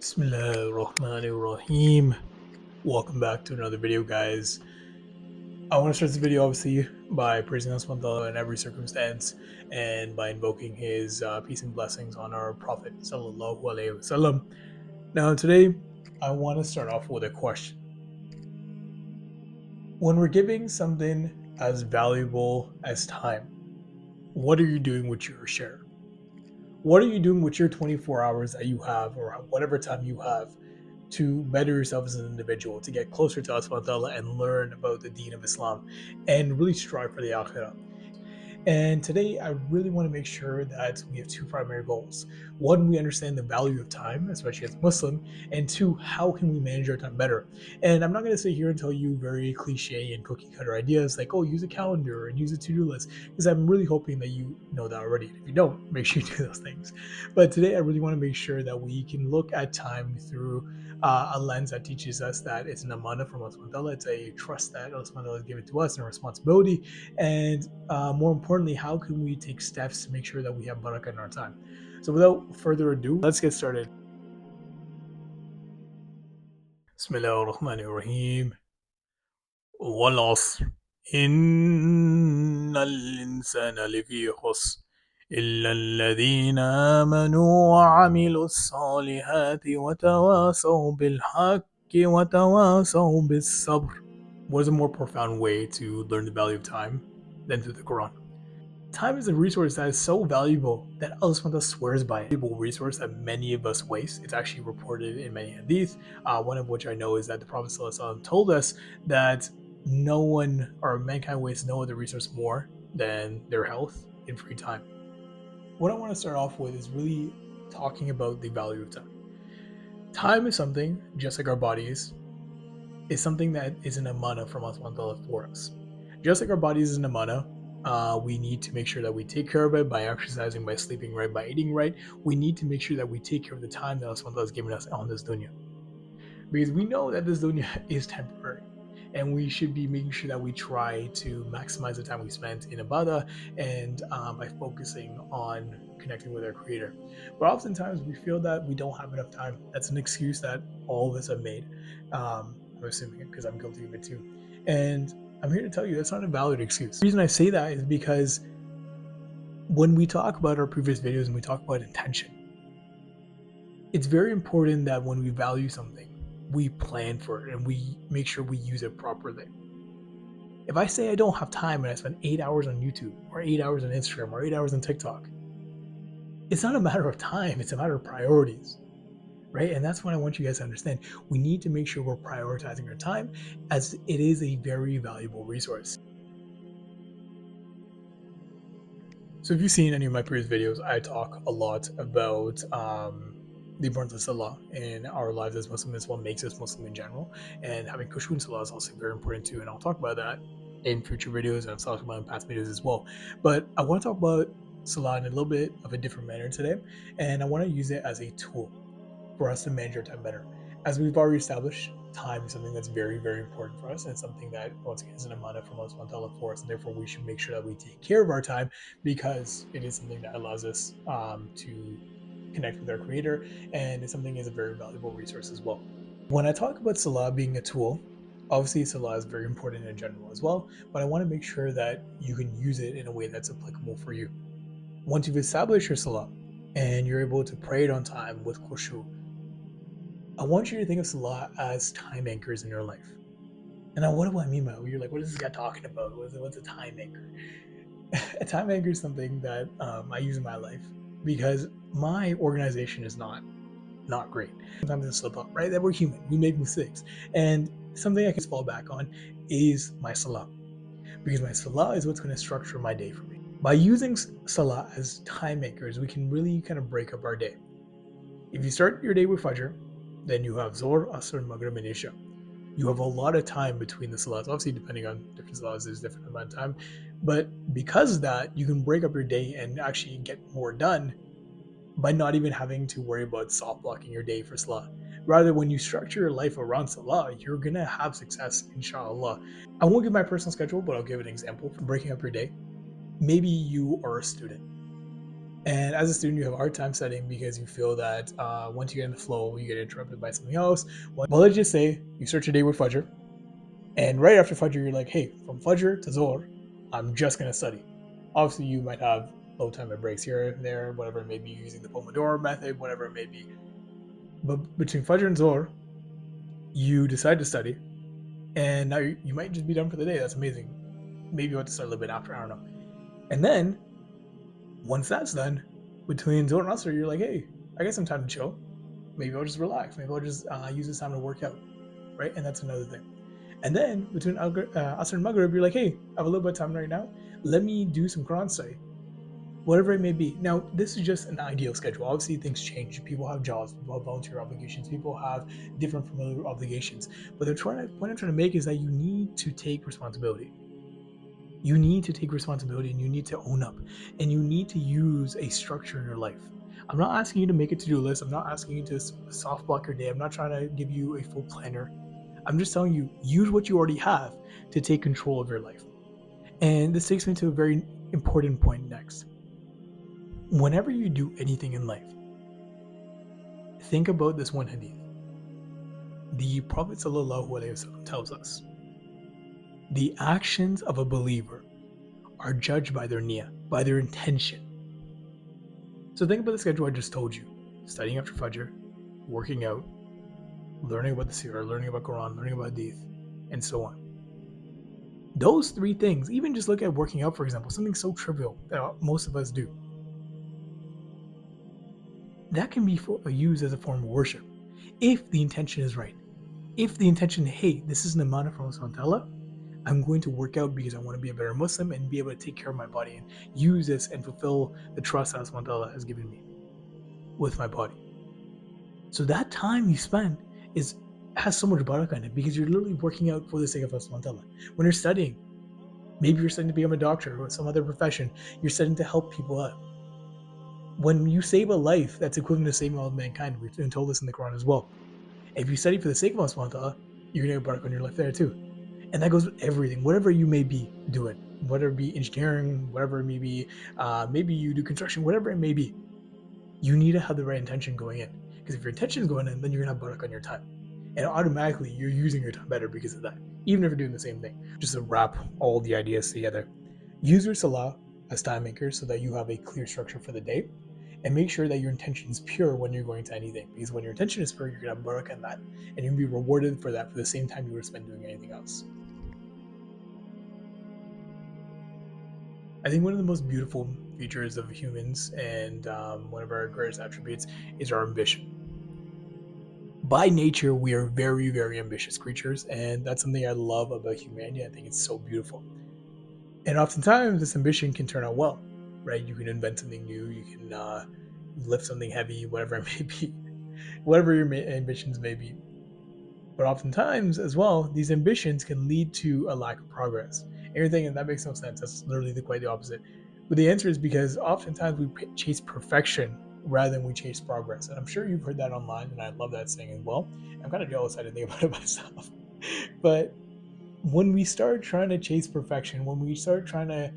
Bismillahirrahmanirrahim. Welcome back to another video, guys. I want to start this video obviously by praising Allah subhanahu wa ta'ala in every circumstance and by invoking His peace and blessings on our Prophet sallallahu alaihi wasallam. Now, today I want to start off with a question. When we're giving something as valuable as time, what are you doing with your share? What are you doing with your 24 hours that you have, or whatever time you have, to better yourself as an individual, to get closer to Allah subhanahu wa ta'ala and learn about the deen of Islam and really strive for the akhirah? And today, I really want to make sure that we have two primary goals. One, we understand the value of time, especially as a Muslim, and two, how can we manage our time better? And I'm not going to sit here and tell you very cliche and cookie cutter ideas like, oh, use a calendar and use a to-do list, because I'm really hoping that you know that already. And if you don't, make sure you do those things. But today, I really want to make sure that we can look at time through a lens that teaches us that it's an amana from Allah subhanahu wa ta'ala. It's a trust that Allah subhanahu wa ta'ala has given to us and a responsibility. And more importantly, how can we take steps to make sure that we have barakah in our time? So without further ado, let's get started. Bismillahirrahmanirrahim. والعصر إن الإنسان لفي خسر إلا الذين آمنوا وعملوا الصالحات وتواصوا بالحق وتواصوا بالصبر. What is a more profound way to learn the value of time than through the Quran? Time is a resource that is so valuable that Allah SWT swears by it. A valuable resource that many of us waste. It's actually reported in many hadith, one of which I know is that the Prophet ﷺ told us that no one or mankind wastes no other resource more than their health and free time. What I want to start off with is really talking about the value of time. Time is something, just like our bodies, is something that is an amana from Allah subhanahu wa ta'ala for us. Just like our bodies is an amana, we need to make sure that we take care of it by exercising, by sleeping right, by eating right. We need to make sure that we take care of the time that Allah subhanahu wa ta'ala has given us on this dunya. Because we know that this dunya is temporary. And we should be making sure that we try to maximize the time we spent in ibadah and by focusing on connecting with our creator. But oftentimes we feel that we don't have enough time. That's an excuse that all of us have made. I'm assuming it because I'm guilty of it too. And I'm here to tell you that's not a valid excuse. The reason I say that is because when we talk about our previous videos and we talk about intention, it's very important that when we value something, we plan for it and we make sure we use it properly. If I say I don't have time and I spend 8 hours on YouTube or 8 hours on Instagram or 8 hours on TikTok, it's not a matter of time, it's a matter of priorities, right? And that's what I want you guys to understand. We need to make sure we're prioritizing our time, as it is a very valuable resource. So if you've seen any of my previous videos, I talk a lot about the importance of Salah in our lives as Muslims, what makes us Muslim in general, and having khushu in Salah is also very important too, and I'll talk about that in future videos, and I've talked about in past videos as well. But I want to talk about Salah in a little bit of a different manner today, and I want to use it as a tool for us to manage our time better. As we've already established, time is something that's very, very important for us, and it's something that, once again, is an amana from Allah subhanahu wa ta'ala for us, and therefore we should make sure that we take care of our time, because it is something that allows us to connect with our creator, and it's something is a very valuable resource as well. When I talk about Salah being a tool, obviously Salah is very important in general as well, but I want to make sure that you can use it in a way that's applicable for you. Once you've established your Salah and you're able to pray it on time with khushu, I want you to think of Salah as time anchors in your life. And now, what do I mean by it? You're like, what is this guy talking about? What's a time anchor? A time anchor is something that I use in my life because my organization is not great. Sometimes I slip up, right? That we're human. We make mistakes. And something I can fall back on is my Salah. Because my Salah is what's going to structure my day for me. By using Salah as time anchors, we can really kind of break up our day. If you start your day with Fajr, then you have Zohr, Asr, Maghrib, and Isha. You have a lot of time between the salahs. Obviously, depending on different salahs, there's different amount of time. But because of that, you can break up your day and actually get more done by not even having to worry about soft blocking your day for salah. Rather, when you structure your life around salah, you're going to have success, inshallah. I won't give my personal schedule, but I'll give an example for breaking up your day. Maybe you are a student And as a student, you have a hard time studying because you feel that once you get in the flow, you get interrupted by something else. Well, let's just say you start your day with Fajr, and right after Fajr, you're like, hey, from Fajr to Zohr, I'm just going to study. Obviously, you might have low time and breaks here and there, whatever it may be, using the Pomodoro method, whatever it may be. But between Fajr and Zohr, you decide to study, and now you might just be done for the day. That's amazing. Maybe you want to start a little bit after, I don't know. And then, once that's done, between Zohr and Asr, you're like, hey, I got some time to chill. Maybe I'll just relax. Maybe I'll just use this time to work out, right? And that's another thing. And then between Asr and Maghrib, you're like, hey, I have a little bit of time right now. Let me do some Quran study, whatever it may be. Now, this is just an ideal schedule. Obviously, things change. People have jobs, people have volunteer obligations, people have different familiar obligations. But the point I'm trying to make is that you need to take responsibility. You need to take responsibility, and you need to own up, and you need to use a structure in your life. I'm not asking you to make a to-do list. I'm not asking you to soft block your day. I'm not trying to give you a full planner. I'm just telling you, use what you already have to take control of your life. And this takes me to a very important point next. Whenever you do anything in life, think about this one hadith. The Prophet ﷺ tells us, the actions of a believer are judged by their niyyah, by their intention. So think about the schedule I just told you. Studying after Fajr, working out, learning about the Sirah, learning about Quran, learning about Hadith, and so on. Those three things, even just look at working out, for example, something so trivial that most of us do. That can be used as a form of worship if the intention is right. If the intention, hey, this is an amana from Allah subhanahu wa ta'ala, I'm going to work out because I want to be a better Muslim and be able to take care of my body and use this and fulfill the trust that Allah subhanahu wa ta'ala has given me with my body. So that time you spend has so much barakah in it because you're literally working out for the sake of Allah subhanahu wa ta'ala. When you're studying, maybe you're studying to become a doctor or some other profession, you're studying to help people out. When you save a life, that's equivalent to saving all of mankind. We've been told this in the Quran as well. If you study for the sake of Allah subhanahu wa ta'ala, you're going to get barakah in your life there too. And that goes with everything, whatever you may be doing, whether it be engineering, whatever it may be, maybe you do construction, whatever it may be. You need to have the right intention going in. Because if your intention is going in, then you're going to have barakah on your time. And automatically, you're using your time better because of that, even if you're doing the same thing. Just to wrap all the ideas together. Use your Salah as time makers so that you have a clear structure for the day. And make sure that your intention is pure when you're going to anything. Because when your intention is pure, you're going to have barakah in that. And you'll be rewarded for that for the same time you would spend doing anything else. I think one of the most beautiful features of humans and one of our greatest attributes is our ambition. By nature, we are very, very ambitious creatures, and that's something I love about humanity. I think it's so beautiful. And oftentimes, this ambition can turn out well, right? You can invent something new, you can lift something heavy, whatever it may be, whatever your ambitions may be. But oftentimes, as well, these ambitions can lead to a lack of progress. And you're thinking, that makes no sense. That's literally quite the opposite. But the answer is because oftentimes we chase perfection rather than we chase progress. And I'm sure you've heard that online, and I love that saying as well. I'm kind of jealous I didn't think about it myself. But when we start trying to chase perfection, when we start trying to,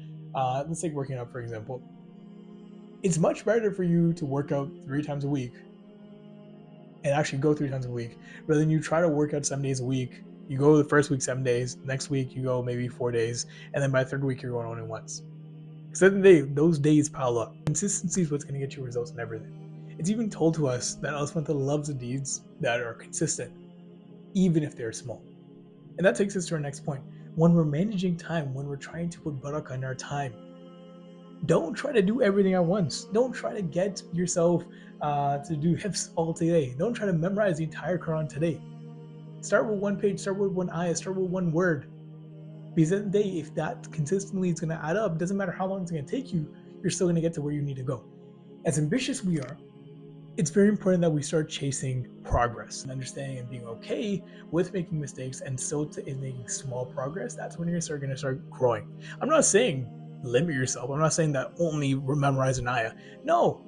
let's take working out, for example, it's much better for you to work out 3 times a week and actually go 3 times a week rather than you try to work out 7 days a week. You go the first week 7 days, next week you go maybe 4 days, and then by the 3rd week you're going only once. Because at the end of the day, those days pile up. Consistency is what's going to get you results in everything. It's even told to us that Allah subhanahu wa ta'ala loves the deeds that are consistent, even if they're small. And that takes us to our next point. When we're managing time, when we're trying to put barakah in our time, don't try to do everything at once. Don't try to get yourself to do hifz all today. Don't try to memorize the entire Quran today. Start with 1 page, start with 1 ayah, start with 1 word. Because at the end of the day, if that consistently is going to add up, it doesn't matter how long it's going to take you, you're still going to get to where you need to go. As ambitious we are, it's very important that we start chasing progress and understanding and being okay with making mistakes and still in making small progress. That's when you're going to start growing. I'm not saying limit yourself. I'm not saying that only memorize an ayah. No,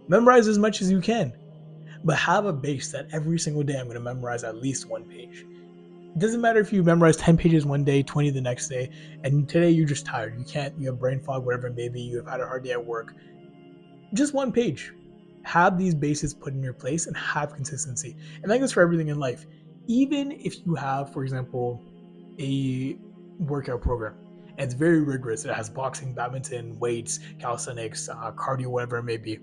memorize as much as you can, but have a base that every single day I'm going to memorize at least 1 page. It doesn't matter if you memorize 10 pages one day, 20 the next day, and today you're just tired. You have brain fog, whatever it may be. You have had a hard day at work. Just one page. Have these bases put in your place and have consistency. And that goes for everything in life. Even if you have, for example, a workout program and it's very rigorous, it has boxing, badminton, weights, calisthenics, cardio, whatever it may be.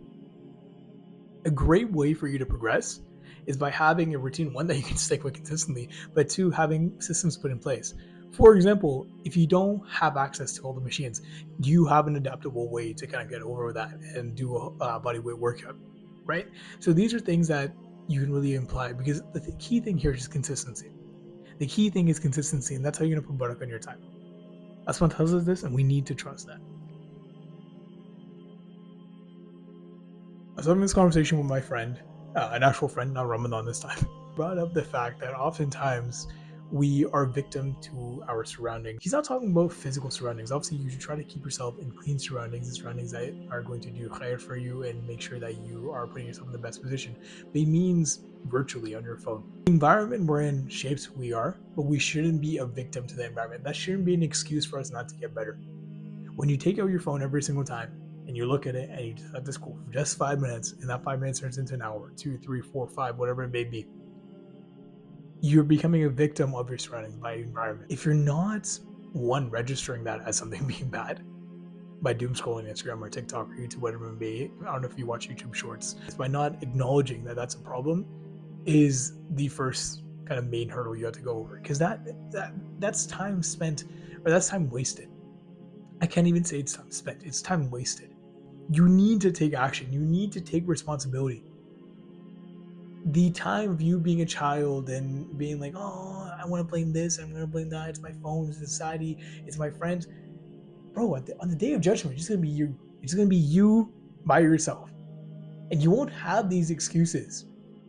A great way for you to progress is by having a routine, one that you can stick with consistently, but two, having systems put in place. For example, if you don't have access to all the machines, do you have an adaptable way to kind of get over that and do a body weight workout, right? So these are things that you can really imply, because the key thing here is consistency. The key thing is consistency, and that's how you're going to put butter on your time. Asman tells us this, and we need to trust that. I was having this conversation with my friend, an actual friend, not Ramadan this time. Brought up the fact that oftentimes we are victim to our surroundings. He's not talking about physical surroundings. Obviously, you should try to keep yourself in clean surroundings, and surroundings that are going to do khair for you and make sure that you are putting yourself in the best position. But he means virtually on your phone. The environment we're in shapes who we are, but we shouldn't be a victim to the environment. That shouldn't be an excuse for us not to get better. When you take out your phone every single time and you look at it and you just have to school for just 5 minutes, and that 5 minutes turns into an hour, 2, 3, 4, 5, whatever it may be, you're becoming a victim of your surroundings by environment. If you're not, one, registering that as something being bad by doom scrolling Instagram or TikTok or YouTube, whatever it may be, I don't know if you watch YouTube Shorts, it's by not acknowledging that that's a problem is the first kind of main hurdle you have to go over, because that's time spent, or that's time wasted. I can't even say it's time spent, it's time wasted. You need to take action. You need to take responsibility. The time of you being a child and being like, oh, I want to blame this, I'm going to blame that, it's my phone, it's society, it's my friends. Bro, on the day of judgment, it's just going to be you. It's going to be you by yourself. And you won't have these excuses.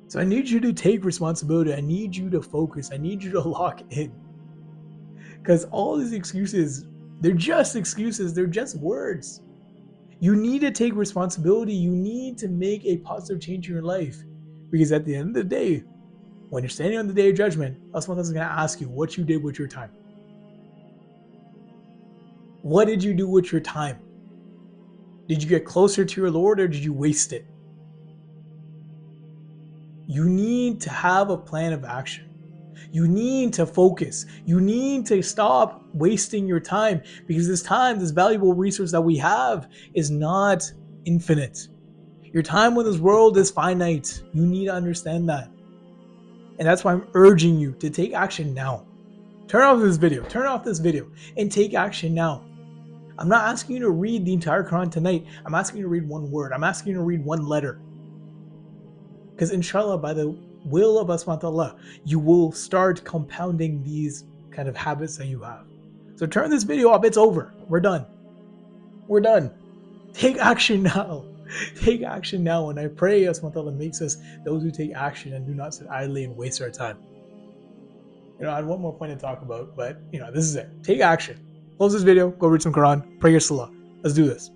So I need you to take responsibility. I need you to focus. I need you to lock in. Because all these excuses, they're just excuses. They're just words. You need to take responsibility. You need to make a positive change in your life. Because at the end of the day, when you're standing on the day of judgment, Allah is going to ask you what you did with your time. What did you do with your time? Did you get closer to your Lord, or did you waste it? You need to have a plan of action. You need to focus. You need to stop wasting your time, because this time, this valuable resource that we have, is not infinite. Your time with this world is finite. You need to understand that. And that's why I'm urging you to take action now. Turn off this video and take action now. I'm not asking you to read the entire Quran tonight. I'm asking you to read one word. I'm asking you to read one letter. Because inshallah, by the will of Allah, you will start compounding these kind of habits that you have. So turn this video off. It's over. We're done. Take action now. Take action now. And I pray Allah makes us those who take action and do not sit idly and waste our time. I had one more point to talk about, but this is it. Take action. Close this video. Go read some Quran. Pray your Salah. Let's do this.